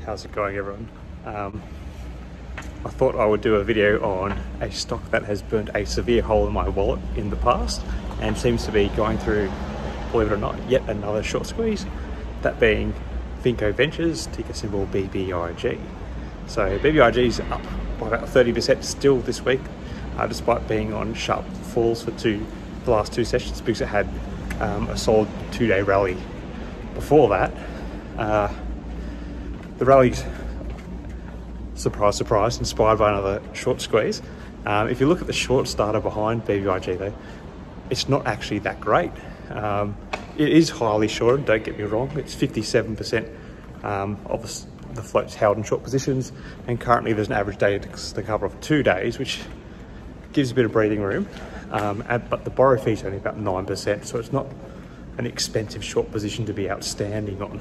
How's it going, everyone? I thought I would do a video on a stock that has burnt a severe hole in my wallet in the past and seems to be going through, believe it or not, yet another short squeeze, that being VINCO Ventures, ticker symbol BBIG. So BBIG is up by about 30% still this week, despite being on sharp falls for the last two sessions, because it had a solid 2-day rally before that. The rally's, surprise, surprise, inspired by another short squeeze. If you look at the short starter behind BBIG though, it's not actually that great. It is highly shorted, don't get me wrong. It's 57% of the float's held in short positions, and currently there's an average day to cover of 2 days, which gives a bit of breathing room. But the borrow fee is only about 9%, so it's not an expensive short position to be outstanding on.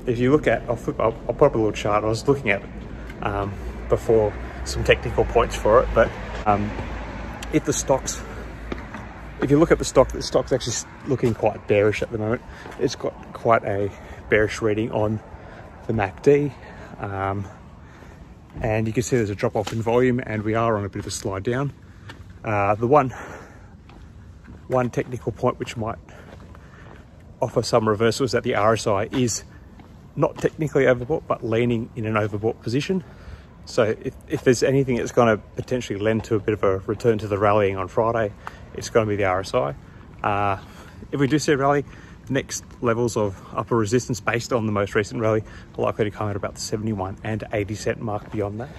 If you look at, I'll put up a little chart. I was looking at before some technical points for it, but if you look at the stock's actually looking quite bearish at the moment. It's got quite a bearish reading on the MACD, and you can see there's a drop off in volume, and we are on a bit of a slide down. The one technical point which might offer some reversal is that the RSI is not technically overbought, but leaning in an overbought position. So if there's anything that's going to potentially lend to a bit of a return to the rallying on Friday, it's going to be the RSI. If we do see a rally, the next levels of upper resistance based on the most recent rally are likely to come at about the 71 and 80 cent mark beyond that.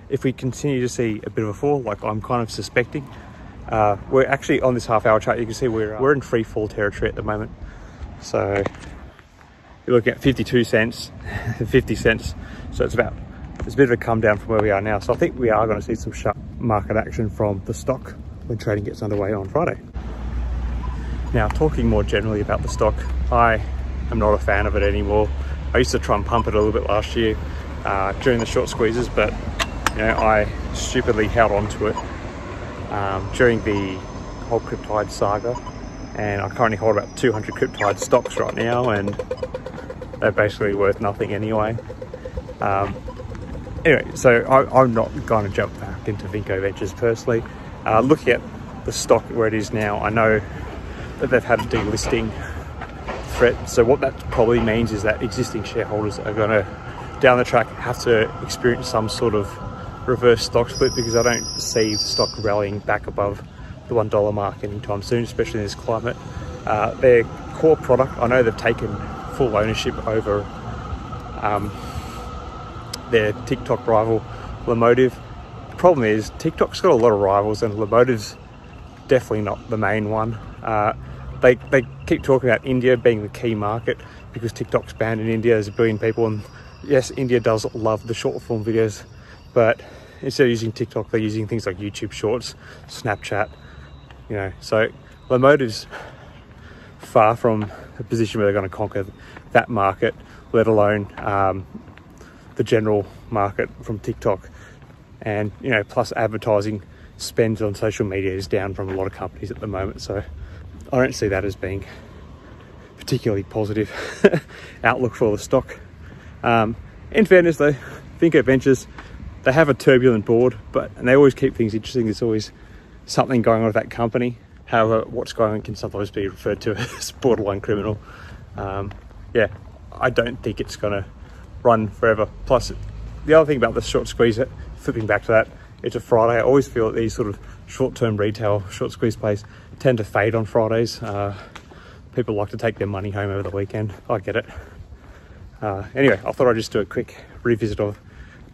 If we continue to see a bit of a fall, like I'm kind of suspecting, we're actually on this half-hour chart. You can see we're in free fall territory at the moment. So you're looking at 52 cents, 50 cents. So there's a bit of a come down from where we are now. So I think we are going to see some sharp market action from the stock when trading gets underway on Friday. Now, talking more generally about the stock, I am not a fan of it anymore. I used to try and pump it a little bit last year during the short squeezes, but I stupidly held on to it during the whole Cryptide saga, and I currently hold about 200 Cryptide stocks right now, and they're basically worth nothing anyway. Anyway, so I'm not going to jump back into VINCO Ventures personally. Looking at the stock where it is now, I know that they've had a delisting threat. So what that probably means is that existing shareholders are going to, down the track, have to experience some sort of reverse stock split, because I don't see the stock rallying back above the $1 mark anytime soon, especially in this climate. Their core product, I know they've taken full ownership over their TikTok rival Lomotif. The problem is TikTok's got a lot of rivals, and Lomotif's definitely not the main one. They keep talking about India being the key market because TikTok's banned in India. There's 1 billion people, and yes, India does love the short form videos, but instead of using TikTok, they're using things like YouTube Shorts, Snapchat, so Lomotif's far from a position where they're going to conquer that market, let alone the general market from TikTok. And plus advertising spend on social media is down from a lot of companies at the moment, so I don't see that as being particularly positive outlook for the stock. In fairness though, VINCO Ventures, they have a turbulent board, and they always keep things interesting. There's always something going on with that company. However, what's going on can sometimes be referred to as borderline criminal. Yeah, I don't think it's going to run forever. Plus, the other thing about the short squeeze, flipping back to that, it's a Friday. I always feel that these sort of short-term retail short squeeze plays tend to fade on Fridays. People like to take their money home over the weekend. I get it. Anyway, I thought I'd just do a quick revisit of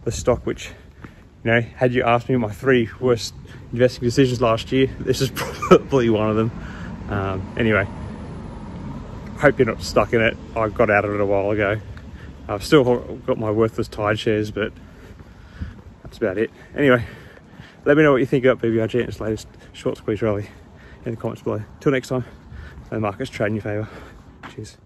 the stock, which, had you asked me my 3 worst investing decisions last year, this is probably one of them. Anyway, hope you're not stuck in it. I got out of it a while ago. I've still got my worthless Tide shares, but that's about it. Anyway, let me know what you think about BBIG and its latest short squeeze rally in the comments below. Till next time, the market's trading in your favour. Cheers.